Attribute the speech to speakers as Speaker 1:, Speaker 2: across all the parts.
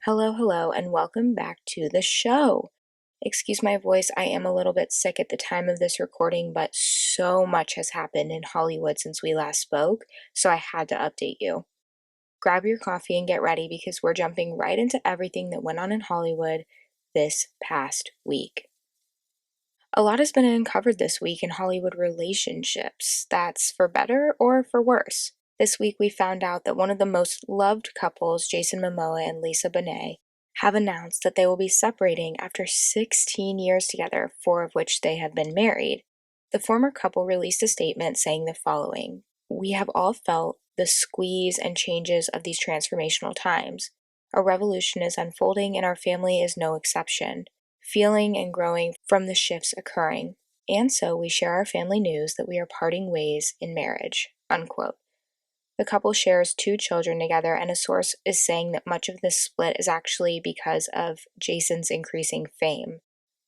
Speaker 1: Hello, and welcome back to the show. Excuse my voice, I am a little bit sick at the time of this recording, but so much has happened in Hollywood since we last spoke, so I had to update you. Grab your coffee and get ready because we're jumping right into everything that went on in Hollywood this past week. A lot has been uncovered this week in Hollywood relationships. That's for better or for worse. This week we found out that one of the most loved couples, Jason Momoa and Lisa Bonet, have announced that they will be separating after 16 years together, 4 of which they have been married. The former couple released a statement saying the following: "We have all felt the squeeze and changes of these transformational times. A revolution is unfolding and our family is no exception, feeling and growing from the shifts occurring. And so we share our family news that we are parting ways in marriage." Unquote. The couple shares 2 children together, and a source is saying that much of this split is actually because of Jason's increasing fame.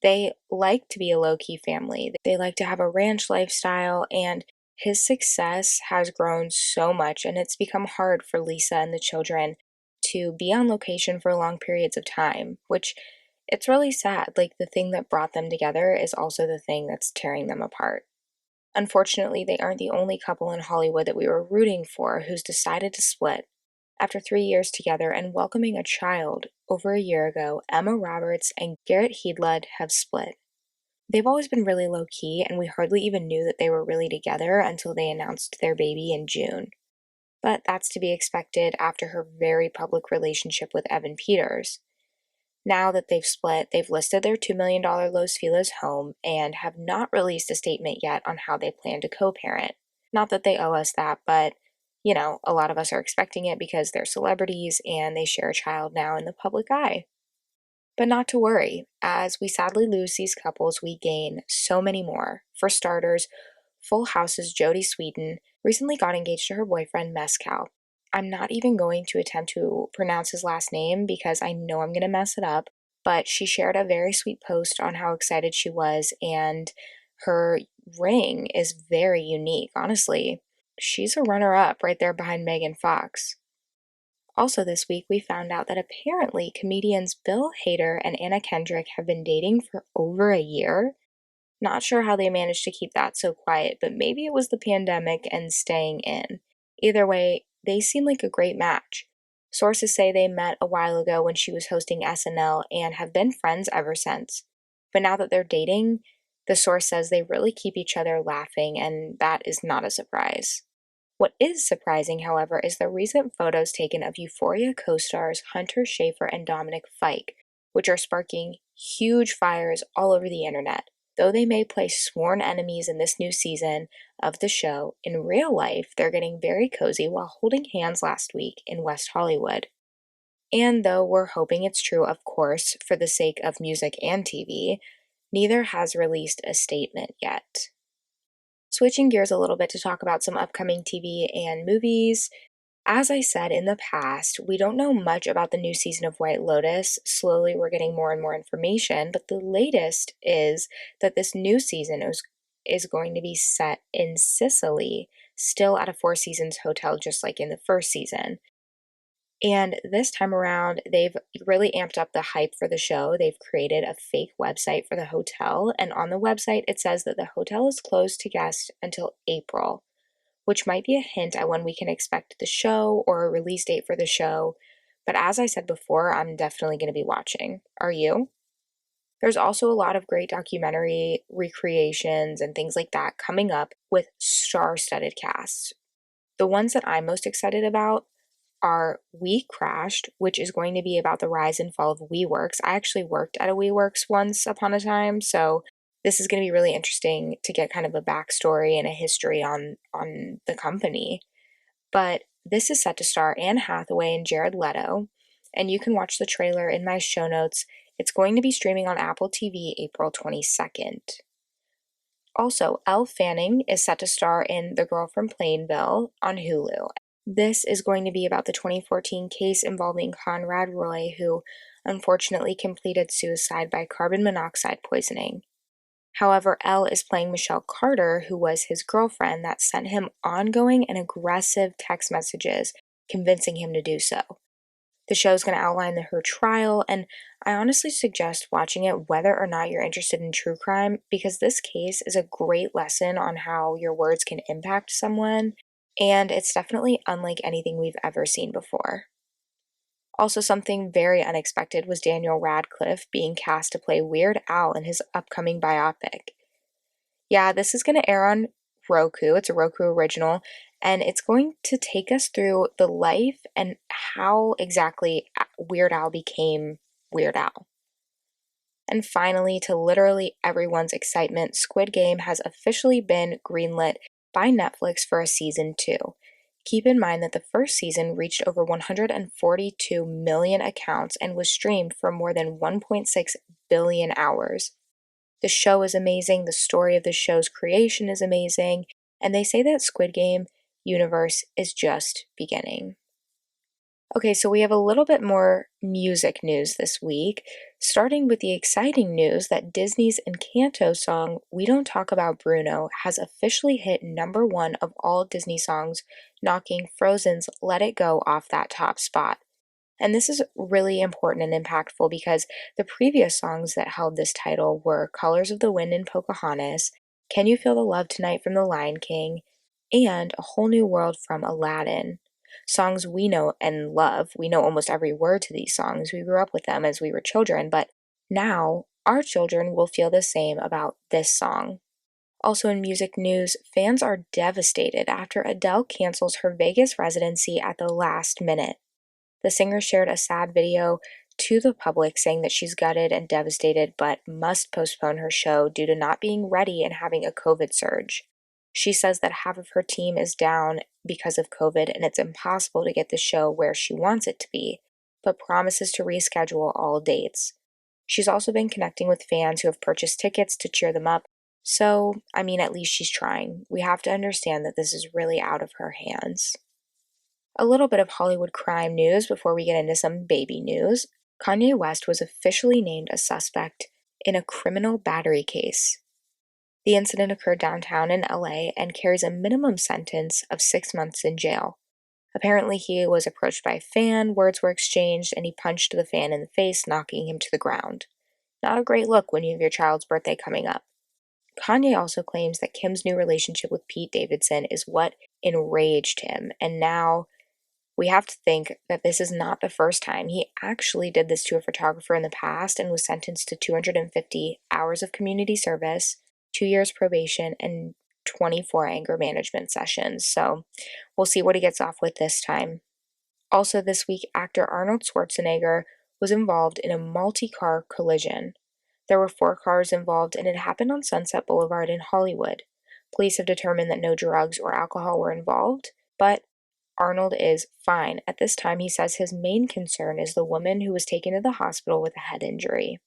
Speaker 1: They like to be a low-key family. They like to have a ranch lifestyle, and his success has grown so much, and it's become hard for Lisa and the children to be on location for long periods of time, which it's really sad. Like, the thing that brought them together is also the thing that's tearing them apart. Unfortunately, they aren't the only couple in Hollywood that we were rooting for who's decided to split. After 3 years together and welcoming a child over a year ago, Emma Roberts and Garrett Hedlund have split. They've always been really low-key, and we hardly even knew that they were really together until they announced their baby in June. But that's to be expected after her very public relationship with Evan Peters. Now that they've split, they've listed their $2 million Los Feliz home and have not released a statement yet on how they plan to co-parent. Not that they owe us that, but, a lot of us are expecting it because they're celebrities and they share a child now in the public eye. But not to worry, as we sadly lose these couples, we gain so many more. For starters, Full House's Jodi Sweetin recently got engaged to her boyfriend Mescal. I'm not even going to attempt to pronounce his last name because I know I'm going to mess it up, but she shared a very sweet post on how excited she was, and her ring is very unique, honestly. She's a runner-up right there behind Megan Fox. Also this week, we found out that apparently comedians Bill Hader and Anna Kendrick have been dating for over a year. Not sure how they managed to keep that so quiet, but maybe it was the pandemic and staying in. Either way, they seem like a great match. Sources say they met a while ago when she was hosting SNL and have been friends ever since. But now that they're dating, the source says they really keep each other laughing, and that is not a surprise. What is surprising, however, is the recent photos taken of Euphoria co-stars Hunter Schafer and Dominic Fike, which are sparking huge fires all over the internet. Though they may play sworn enemies in this new season of the show, in real life, they're getting very cozy while holding hands last week in West Hollywood. And though we're hoping it's true, of course, for the sake of music and TV, neither has released a statement yet. Switching gears a little bit to talk about some upcoming TV and movies. As I said in the past, we don't know much about the new season of White Lotus. Slowly, we're getting more and more information, but the latest is that this new season is going to be set in Sicily, still at a Four Seasons hotel, just like in the first season. And this time around, they've really amped up the hype for the show. They've created a fake website for the hotel, and on the website, it says that the hotel is closed to guests until April, which might be a hint at when we can expect the show or a release date for the show. But as I said before, I'm definitely going to be watching. Are you? There's also a lot of great documentary recreations and things like that coming up with star-studded casts. The ones that I'm most excited about are We Crashed, which is going to be about the rise and fall of WeWorks. I actually worked at a WeWorks once upon a time, so this is going to be really interesting to get kind of a backstory and a history on the company. But this is set to star Anne Hathaway and Jared Leto, and you can watch the trailer in my show notes. It's going to be streaming on Apple TV April 22nd. Also, Elle Fanning is set to star in The Girl from Plainville on Hulu. This is going to be about the 2014 case involving Conrad Roy, who unfortunately completed suicide by carbon monoxide poisoning. However, Elle is playing Michelle Carter, who was his girlfriend that sent him ongoing and aggressive text messages, convincing him to do so. The show's going to outline her trial, and I honestly suggest watching it whether or not you're interested in true crime, because this case is a great lesson on how your words can impact someone, and it's definitely unlike anything we've ever seen before. Also, something very unexpected was Daniel Radcliffe being cast to play Weird Al in his upcoming biopic. Yeah, this is going to air on Roku. It's a Roku original, and it's going to take us through the life and how exactly Weird Al became Weird Al. And finally, to literally everyone's excitement, Squid Game has officially been greenlit by Netflix for a season 2. Keep in mind that the first season reached over 142 million accounts and was streamed for more than 1.6 billion hours. The show is amazing, the story of the show's creation is amazing, and they say that Squid Game universe is just beginning. Okay, so we have a little bit more music news this week, starting with the exciting news that Disney's Encanto song, We Don't Talk About Bruno, has officially hit #1 of all Disney songs, knocking Frozen's Let It Go off that top spot. And this is really important and impactful because the previous songs that held this title were Colors of the Wind and Pocahontas, Can You Feel the Love Tonight from The Lion King, and A Whole New World from Aladdin. Songs we know and love. We know almost every word to these songs. We grew up with them as we were children, but now our children will feel the same about this song. Also in music news, fans are devastated after Adele cancels her Vegas residency at the last minute. The singer shared a sad video to the public saying that she's gutted and devastated but must postpone her show due to not being ready and having a COVID surge. She says that half of her team is down because of COVID and it's impossible to get the show where she wants it to be, but promises to reschedule all dates. She's also been connecting with fans who have purchased tickets to cheer them up, so, at least she's trying. We have to understand that this is really out of her hands. A little bit of Hollywood crime news before we get into some baby news. Kanye West was officially named a suspect in a criminal battery case. The incident occurred downtown in LA and carries a minimum sentence of 6 months in jail. Apparently, he was approached by a fan, words were exchanged, and he punched the fan in the face, knocking him to the ground. Not a great look when you have your child's birthday coming up. Kanye also claims that Kim's new relationship with Pete Davidson is what enraged him, and now we have to think that this is not the first time. He actually did this to a photographer in the past and was sentenced to 250 hours of community service, 2 years probation, and 24 anger management sessions. So we'll see what he gets off with this time. Also this week, actor Arnold Schwarzenegger was involved in a multi-car collision. There were 4 cars involved and it happened on Sunset Boulevard in Hollywood. Police have determined that no drugs or alcohol were involved, but Arnold is fine. At this time, he says his main concern is the woman who was taken to the hospital with a head injury.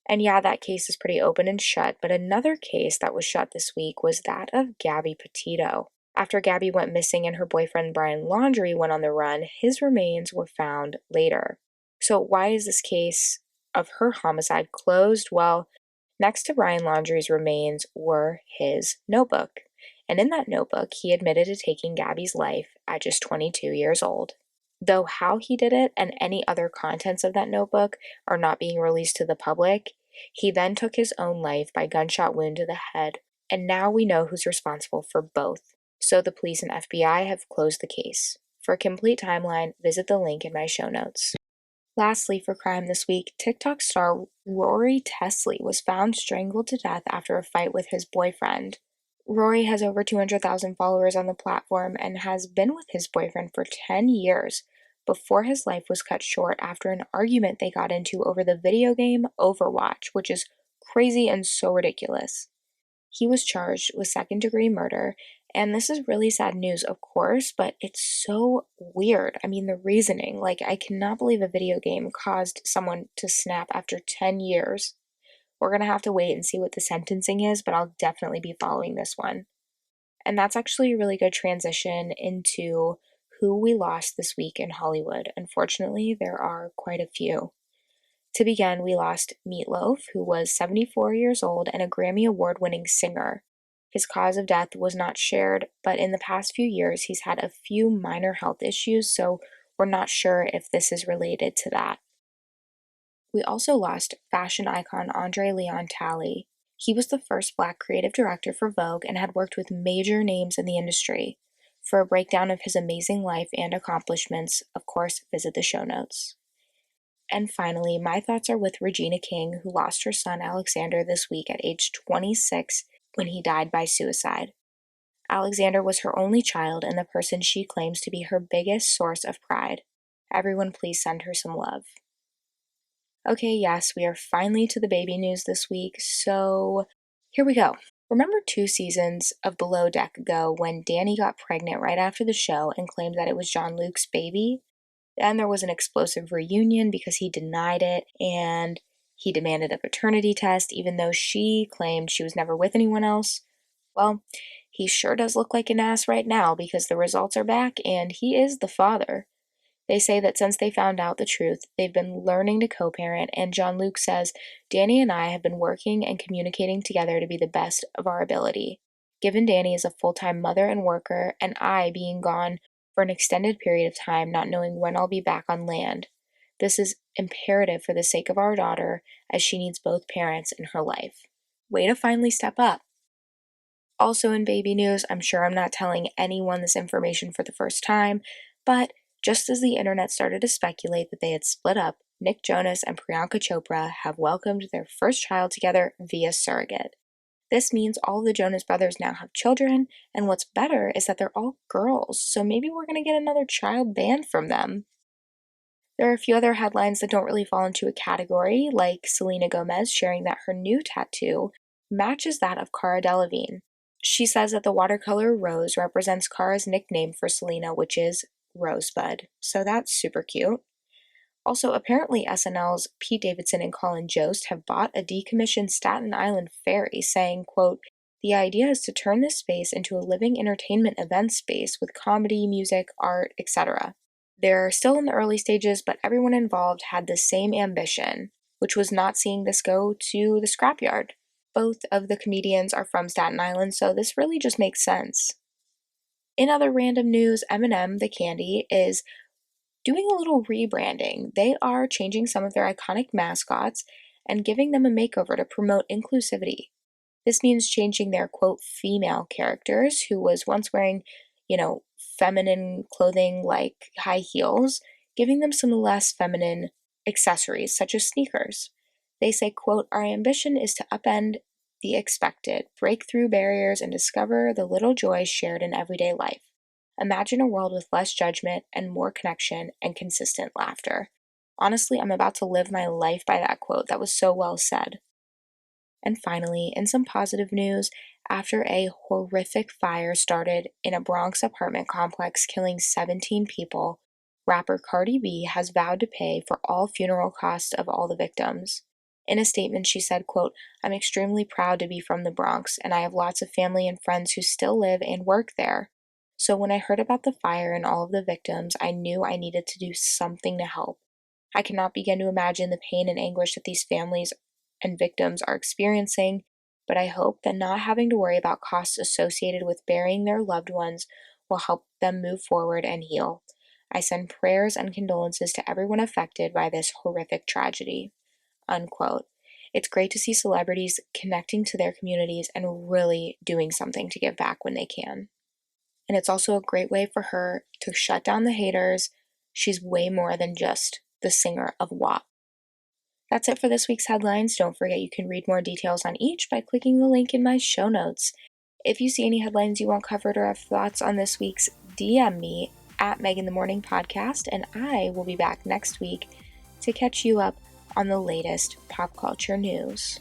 Speaker 1: And yeah, that case is pretty open and shut, but another case that was shut this week was that of Gabby Petito. After Gabby went missing and her boyfriend Brian Laundrie went on the run, his remains were found later. So why is this case of her homicide closed? Well, next to Brian Laundrie's remains were his notebook. And in that notebook, he admitted to taking Gabby's life at just 22 years old. Though how he did it and any other contents of that notebook are not being released to the public, he then took his own life by gunshot wound to the head, and now we know who's responsible for both. So the police and FBI have closed the case. For a complete timeline, visit the link in my show notes. Lastly, for crime this week, TikTok star Rory Tinsley was found strangled to death after a fight with his boyfriend. Rory has over 200,000 followers on the platform and has been with his boyfriend for 10 years before his life was cut short after an argument they got into over the video game Overwatch, which is crazy and so ridiculous. He was charged with second-degree murder, and this is really sad news, of course, but it's so weird. The reasoning, I cannot believe a video game caused someone to snap after 10 years. We're going to have to wait and see what the sentencing is, but I'll definitely be following this one. And that's actually a really good transition into who we lost this week in Hollywood. Unfortunately, there are quite a few. To begin, we lost Meatloaf, who was 74 years old and a Grammy Award-winning singer. His cause of death was not shared, but in the past few years, he's had a few minor health issues, so we're not sure if this is related to that. We also lost fashion icon Andre Leon Talley. He was the first Black creative director for Vogue and had worked with major names in the industry. For a breakdown of his amazing life and accomplishments, of course, visit the show notes. And finally, my thoughts are with Regina King, who lost her son Alexander this week at age 26 when he died by suicide. Alexander was her only child and the person she claims to be her biggest source of pride. Everyone please send her some love. Okay, yes, we are finally to the baby news this week, so here we go. Remember 2 seasons of Below Deck ago when Danny got pregnant right after the show and claimed that it was Jean-Luc's baby? Then there was an explosive reunion because he denied it and he demanded a paternity test even though she claimed she was never with anyone else. Well, he sure does look like an ass right now because the results are back and he is the father. They say that since they found out the truth, they've been learning to co-parent, and Jean-Luc says, Danny and I have been working and communicating together to be the best of our ability. Given Danny is a full-time mother and worker, and I being gone for an extended period of time, not knowing when I'll be back on land, this is imperative for the sake of our daughter, as she needs both parents in her life. Way to finally step up. Also in baby news, I'm sure I'm not telling anyone this information for the first time, but just as the internet started to speculate that they had split up, Nick Jonas and Priyanka Chopra have welcomed their first child together via surrogate. This means all the Jonas brothers now have children, and what's better is that they're all girls, so maybe we're going to get another child band from them. There are a few other headlines that don't really fall into a category, like Selena Gomez sharing that her new tattoo matches that of Cara Delevingne. She says that the watercolor rose represents Cara's nickname for Selena, which is Rosebud. So that's super cute. Also, apparently SNL's Pete Davidson and Colin Jost have bought a decommissioned Staten Island ferry, saying, quote, the idea is to turn this space into a living entertainment event space with comedy, music, art, etc. They're still in the early stages, but everyone involved had the same ambition, which was not seeing this go to the scrapyard. Both of the comedians are from Staten Island, so this really just makes sense. In other random news, M&M, the candy, is doing a little rebranding. They are changing some of their iconic mascots and giving them a makeover to promote inclusivity. This means changing their, quote, female characters, who was once wearing, feminine clothing like high heels, giving them some less feminine accessories, such as sneakers. They say, quote, our ambition is to upend the expected, break through barriers, and discover the little joys shared in everyday life. Imagine a world with less judgment and more connection and consistent laughter. Honestly, I'm about to live my life by that quote. That was so well said. And finally, in some positive news, after a horrific fire started in a Bronx apartment complex killing 17 people, rapper Cardi B has vowed to pay for all funeral costs of all the victims. In a statement, she said, quote, I'm extremely proud to be from the Bronx, and I have lots of family and friends who still live and work there. So when I heard about the fire and all of the victims, I knew I needed to do something to help. I cannot begin to imagine the pain and anguish that these families and victims are experiencing, but I hope that not having to worry about costs associated with burying their loved ones will help them move forward and heal. I send prayers and condolences to everyone affected by this horrific tragedy. Unquote. It's great to see celebrities connecting to their communities and really doing something to give back when they can. And it's also a great way for her to shut down the haters. She's way more than just the singer of WAP. That's it for this week's headlines. Don't forget you can read more details on each by clicking the link in my show notes. If you see any headlines you want covered or have thoughts on this week's, DM me at Megan the Morning Podcast, and I will be back next week to catch you up on the latest pop culture news.